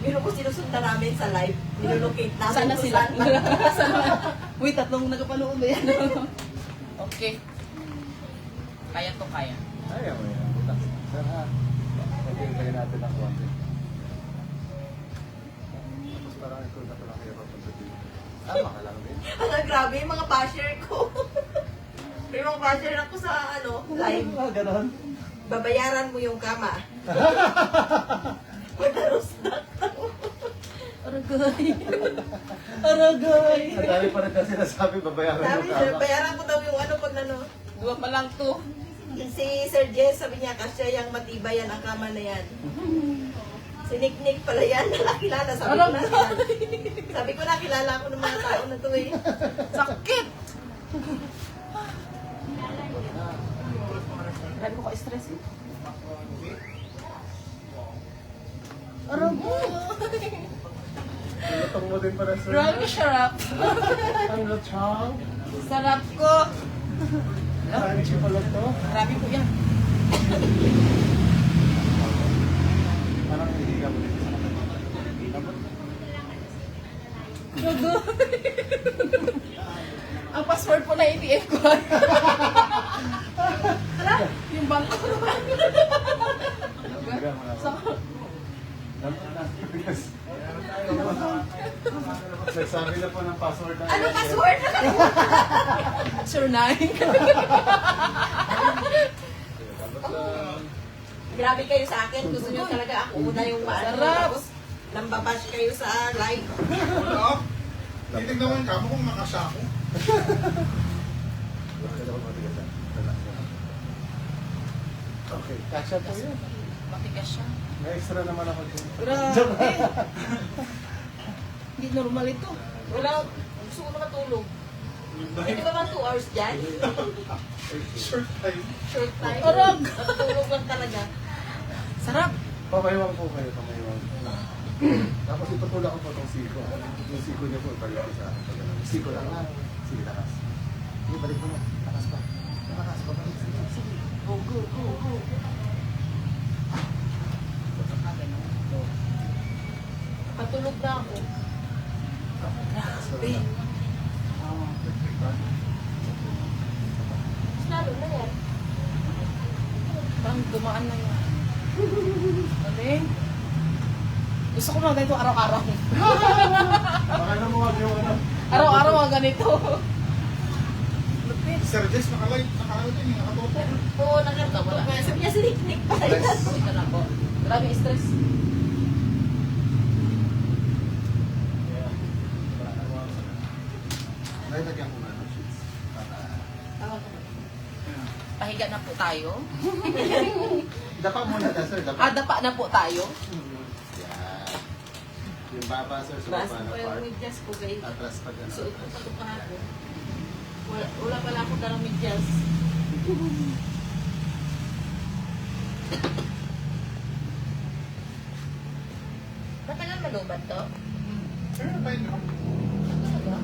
Pero kung sinusundan namin sa live, nilolocate namin Sana kung sila. saan. Sana. Uy, tatlong nagapanood ba yan? Okay. Kaya to kaya. Kaya mo yan. Sir ha. Okay, tayo natin ang konti. Tapos parang ikaw na pala kaya papunta. Tama ka lang din. Ano, grabe yung mga basher ko. May mga basher ako sa live. Ganon. Babayaran mo yung kama. Magdarusdak. Aragay. Aragay. Ang dami pa rin kasi sinasabi, babayaran mo Sabi niya, bayaran ko daw yung pag Dua pa lang to. Si Sir Jess, sabi niya, kasya yung matibayan ang kama na yan. Si Nick pala yan, nakakilala. Sabi ko nakilala ko ng mga tao na to eh. Sakit! Grabe ko ka-stress eh. Aragay. Lutong mo din para sir. Grabe sarap. Ang lutong. Sarap ko. Saan siya pala to? Grabe ko yan. Parang hindi ka mo din. Aragay. Ang password po na ATM ko. Yung bangko ko naman. Nagsabi na po ng password na. Ano password? Sure 9. Grabe kayo sa akin. Gusto niyo talaga ako una yung maano. Sarap. Tapos, nambabash kayo sa live. Wala. Titignan mo yung kamo kung nakasya ako. Okay, kasha po yun. Matigas siya. May extra naman ako dyan. Grabe. Hindi normal ito. Wala, gusto ko na matulog. Hindi ba man 2 hours dyan? Short time. Short time. Arag. Natutulog lang talaga. Sarap. Pamaywang po kayo, pamaywang. Tapos itutulak ko po itong siko. Yung siko niya po, balik ko sa akin. Siko lang ha. Sige, lakas. Sige, balik mo na. Lakas pa. Lakas pa. Sige, sige. Go, go, go, go. Patulog na ako. Grabe. Mas lalo na yan. Parang dumaan na yun. Galing. Gusto ko mga ganito araw-araw. Baka namuwag yung ano. Araw-araw mga ganito. Lupit. Sir Jess, nakalive din, nakatoto. Oo, nakatutok na. Sabi niya, siniknik pa yan. Ito na po. Grabe stress. Nalagyan ko na ng sheets. Pahiga na po tayo. Dapa muna na sir. Dapa. Dapa na po tayo. Yan. Yung baba sir, sa Basta baba na ko yung part. medyas ko, guys. Atras pa gano'n. Suot ko pa ito kahapon. Wala pala ako darang medyas. Matagal malubat to? Sir, tayo na. Talaga?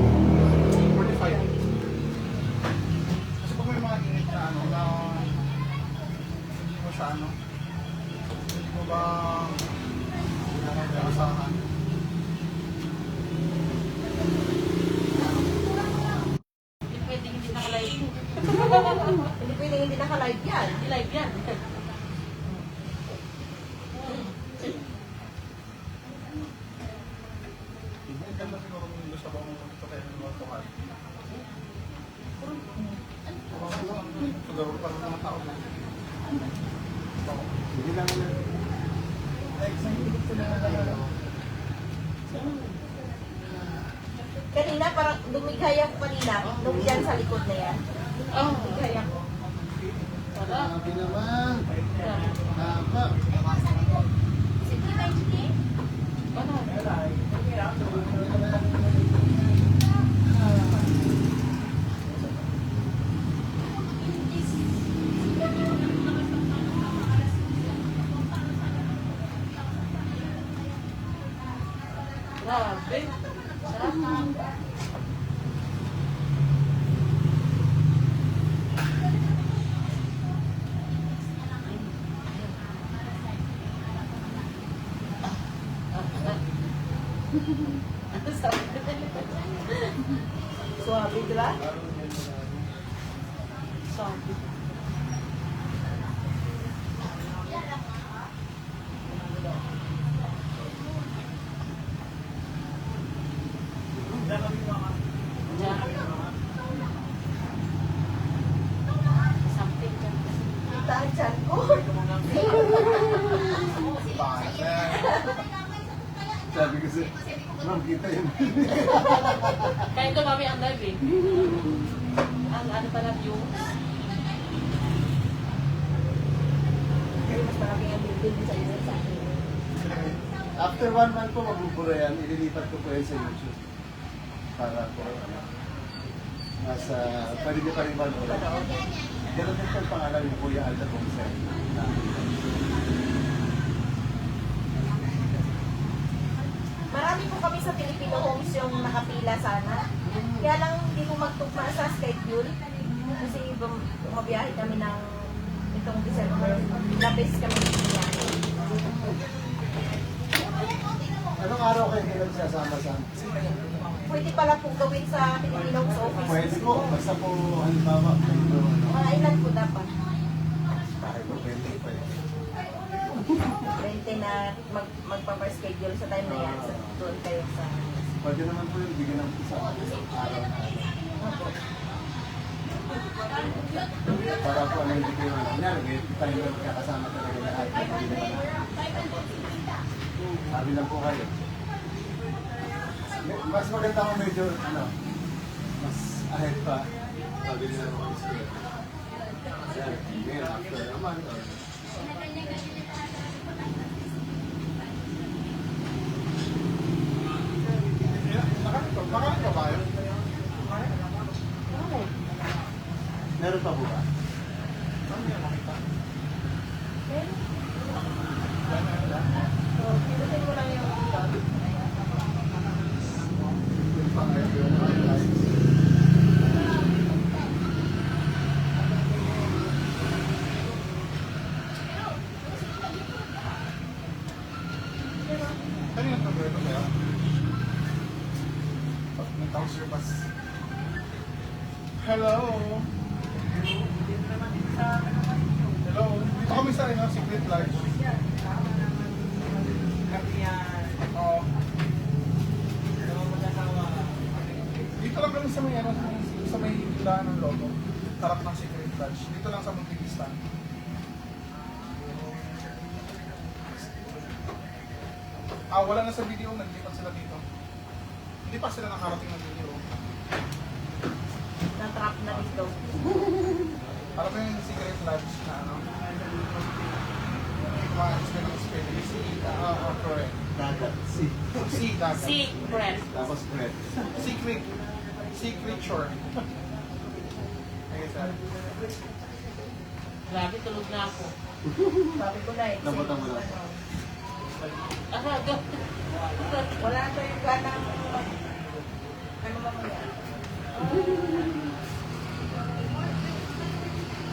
45. Kasi pag may mga init na hindi mo siya hindi mo ba nakasahan? Hindi pwedeng hindi naka-live. Hindi pwedeng hindi naka-live yan. Hindi live yan. Hindi ka na siguro kung gusto mo ito kayo ng mga tumal. Siguro pa rin mga tao. Hindi lang na. Kanina parang dumigay ako kanina. Nung yan sa likod na yan. Dumigay ako. Grabe naman. Haba. Grabe. Sarap. Suwabe, di ba? Sabi. Something dyan. Kita ang tiyan ko. Sabi ko siya, ma'am, kita yun. Kaya ito mami ang live eh. Ang ano pala views. Pero mas marami ang building sa inyo sa akin. After 1 month po, magbubura yan. Ililipat ko po yan sa YouTube. Para po, nasa, pwede niyo pa rin manood. Ganun din po ang pangalan yung Kuya Alda Bonsai. Marami po kami sa Filipino homes yung nakapila sana. Kaya lang hindi ko magtugma sa schedule. Kasi bumabiyahe kami ng itong December. Labis kami biyahe. Anong araw kayo kayo nagsasama sa Pwede pala po gawin sa Filipino homes office. Pwede po, basta po halimbawa. Mga ilan po dapat? Bakit po pwede pa yun? 20 na magpapa-schedule sa time na yan. Sa doon kayo sa... Pwede naman po yung bigyan ng isang araw na para po ano hindi kayo alam niya, tayo na magkakasama talaga lahat. Sabi lang po kayo. Mas maganda kung medyo, ano, mas ahead pa. Sabi nila naman sila. Yan, ngayon, after naman. Makakita ba kayo? Meron pa po ba? Saan niya makita? So, pinutin ko lang yung... Yung pangayon yun, Kanina ka ba ito kaya? Pag nag-house your bus. Hello! Hello! Dito kami sa Secret Lodge. Oo. Dito lang kami sa may sa may daan ng logo. Harap ng Secret Lodge. Dito lang sa Montevideo. Wala na sa video, naglipat sila dito. Hindi pa sila nakarating ng video. Na-trap na dito. Alam mo yung Secret Lodge na ano? Kumain sila ng spelling. Correct. dagat, sea. Sea, dagat. Secret. Tapos bread. Secret. Secret shore. Ayun sir. Grabe, tulog na ako. Sabi ko na eh. Nabutan mo lang. Go. Wala na to yung ganang... Ano mamaya?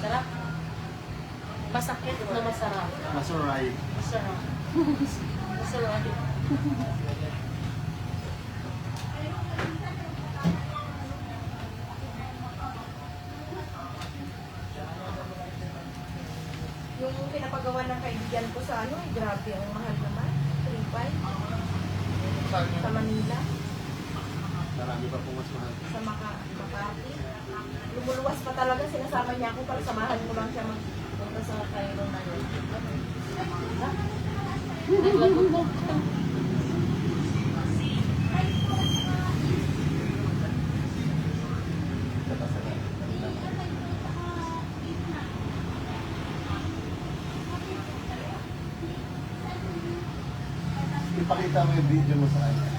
Sarap. Masakit na masarap. Masuray. Masarap. Masarap. Yung pinapagawa ng kaibigan ko sa ano, eh, grabe, ang mahal naman. 3.5 Saan yun? sa Manila, Marami pa po mas mahal. sa Makati. Lumuluwas pa talaga, sinasama niya ako para samahan mo lang siya magpunta sa Cairo na yun. Naglagok. Ipakita mo yung video mo sa kanya.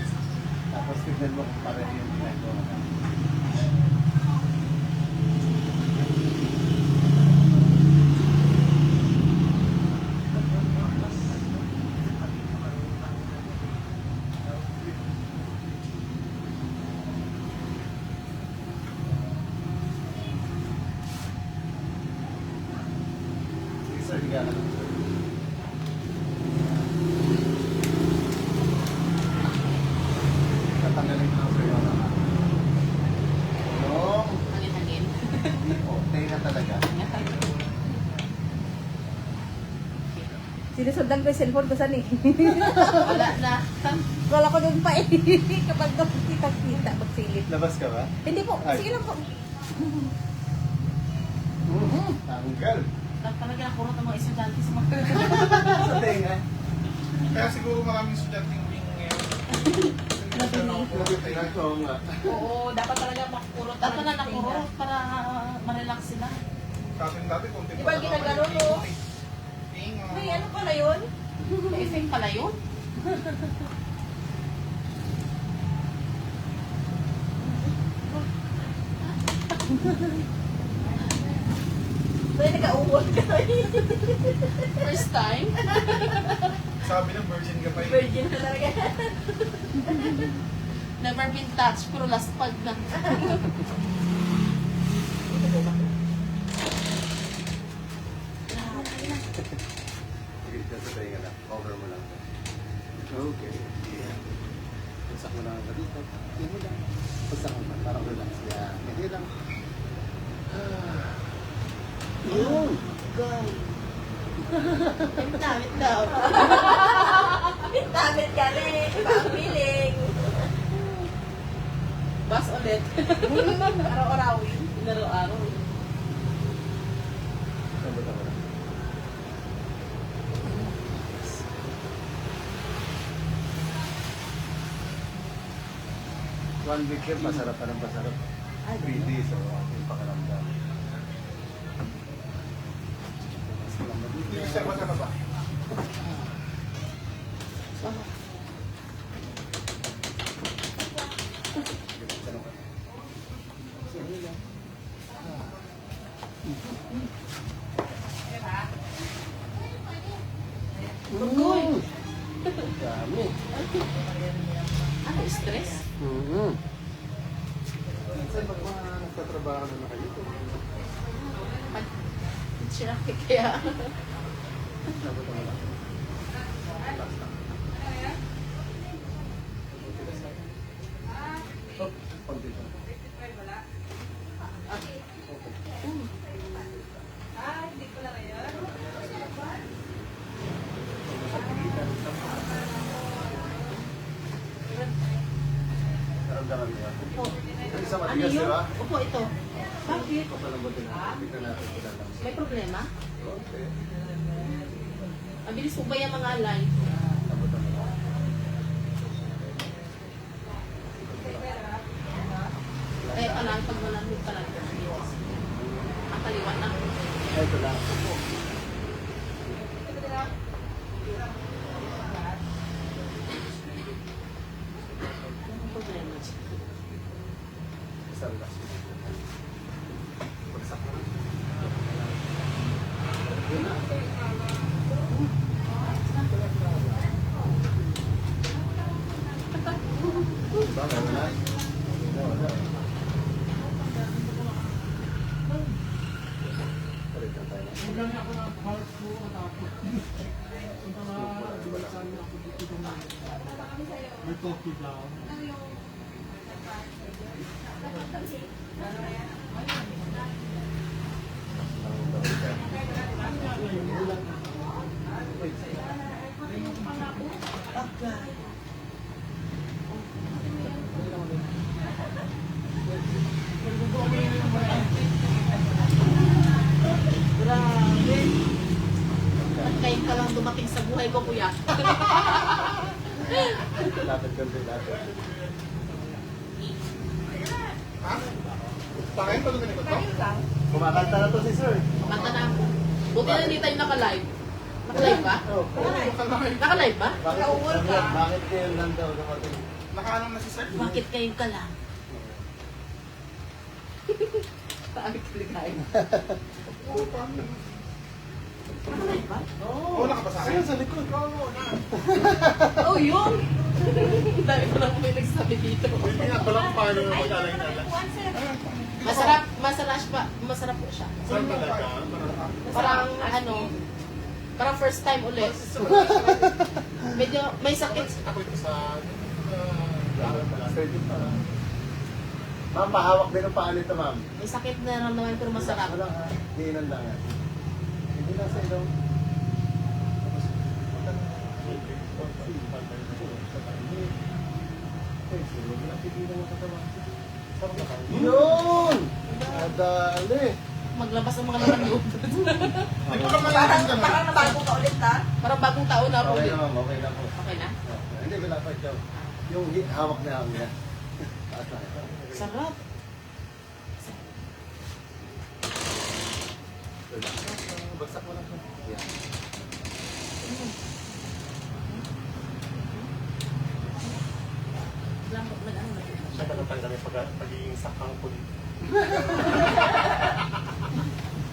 Tapos tignan mo kung pareho yung ginagawa. Sige sir, higa ka lang sir. Ano Sinusundan ko yung cellphone ko saan eh. Wala na. Wala ko doon pa eh. Kapag doon kita-kita, magsilip. Labas ka ba? Hindi po, Ay. sige lang po. Tanggal. Talaga nakurot ang mga estudyante sa mga Sa tenga. Kaya siguro maraming estudyanteng wing ngayon. Oo nga. Oo, dapat talaga makurot. Dapat na nakurot para ma-relax sila. Kasi dati konti Di ba ginagano mo? May ano pala yun? May effect pala yun. May nag-auwag ka. First time. Sabi ng virgin ka pa yun. Virgin na talaga. Never been touched, pero last pag na. Sige, dyan sa tenga lang. Cover mo lang. Okay. Yeah. Pasak mo lang ang dito. Yan mo lang. Pasak mo lang. Parang relax. Yan. Hindi lang. Yun. Go. Damit daw. Damit ka rin. Iba ang feeling. Bas ulit. Araw-arawin. Laro-araw. Sabot ako lang. One week yun, masarap pa ng masarap. 3 days, so yung pakaramdam. Hindi siya masarap ba? Mm. Dami. Ano, stress? Mm-hmm. Minsan pag mga nagtatrabaho na kayo, Siya kaya. sabot ako lang. Relax lang. Oh, konti lang. Naramdaman mo yan? Yung isa Ano matigas, di yun? ba? Opo, ito. Bakit? Papalambutin natin. Tignan natin kung lang. May problema? Okay. Mabilis po ba yung mga alay? Sabutan mo lang. Kaya pala, pag malamig pala. Ang kaliwa na. Ito lang. Anong problema siya? Isa relax. Bagsak mo na. Yun na. Diba, meron na? Wala. Palit lang tayo na. Grabe. At kayo ka lang dumating sa buhay ko, kuya. Lapit konti, lapit. Ha? Pakain pa luminikot to? Ayun lang. Kumakanta na to si sir. Mata na ako. Buti na hindi tayo naka-live. Naka-live ba? Oh. Makalaki. Naka-live ba? Bakit, Nauwal ka. bakit kayo lang daw dumating? Nakaano na si sir? Bakit kayo ka lang? Sabi ko ligay. Naka-live ba? Oo, nakabasa Ayun, sa likod. Oh, yun! Dami ko lang may nagsabi dito. Hindi nga pala kung paano na maglalagay nila. Masarap po siya. Saan talaga? Parang parang first time ulit. Medyo may sakit. Ako ito sa... Surgeon pa. Ma'am, pahawak din ang paa nito, ma'am. May sakit na naramdaman pero masarap. Wala ha. Diinan lang yan. Hindi na sa ilaw. Tapos, Yun! Nadali! Maglabas ng mga laman loob. Hindi ko naman Parang, ganun. parang nabago ka ulit ha. Parang bagong taon na Okay ulit. na ma'am, okay na po. Okay na? Hindi, wala pa ito. Yung hawak na hawak niya. Taas na. Sarap. Bagsak mo lang po. Yan. Lambot na ano. Siya ka natanggalin pagiging sakang pulit.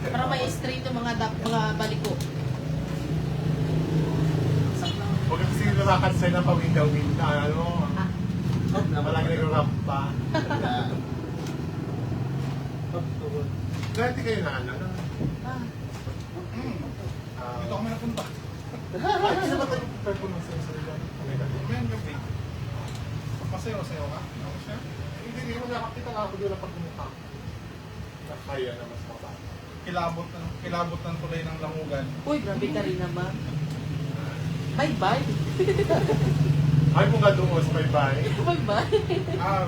Para may straight yung mga baliko. Saklang. Huwag kasi lumakad sa'yo ng pawinda-winda, ano. Malaki nag-rap pa. Dati kayo na, ano. Dito kami napunta. Ay, isa ba tayo purple ng sa'yo sa'yo? Ngayon gabi. Masayaw-sayaw ka? Ako siya? Hindi, magkakakita nga ako doon na pagmumukha. Kaya na mas mababa. Kilabot ng tulay ng langugan. Uy, grabe ka rin naman. Bye-bye. Ay, kung ka doon sa bye-bye. Bye-bye.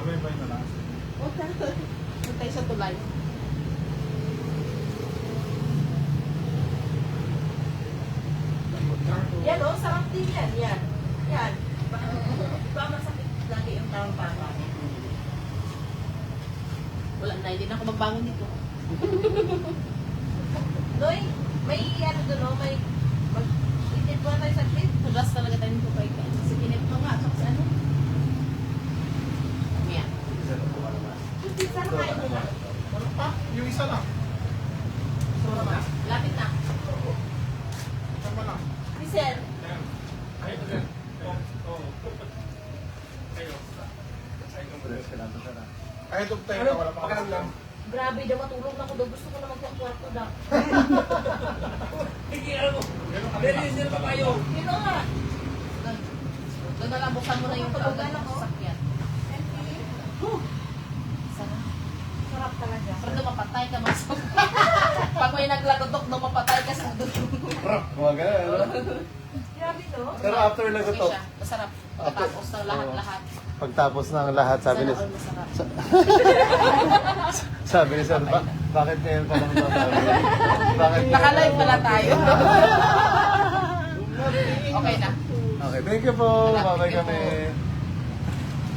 Bye-bye na lang. Huwag na. Huwag tayo sa tulay. Yan o, sarap din yan. Yan. Yan. Di ba masakit lagi yung tawang baba? Wala na, hindi na ako magbangon dito. Noy, may ano doon o, may mag-itip mo tayo sa clip. Tugas talaga tayo nito kay Ken. Kasi kinip ko nga, tsaka si ano. Yan. Pizza na kain mo na. Ano pa? Yung isa lang. Lapit na. Sama lang. Listen, Ay, ito din. Kahit of time ka, wala pa kasi lang. grabe daw matulog na ako daw. Gusto ko na magkakwarto na. Yun o nga. Doon na lang, buksan mo na yung Tulogan tawagan ako. ng sasakyan. Sarap. Sarap talaga. Pero dumapatay ka mas. Pag may naglagotok, dumapatay ka sa doon. Mga ganun, ano? Grabe no? Pero after Okay nagtutok, siya. Masarap. Tapos na lahat-lahat. pagtapos ng lahat, sabi ni, Sana all masarap. sabi ni Sir, bakit ngayon pa lang ito? Bakit ngayon Naka-live pa pala lang?" tayo. Okay na. Okay, thank you po. Thank Babay you kami.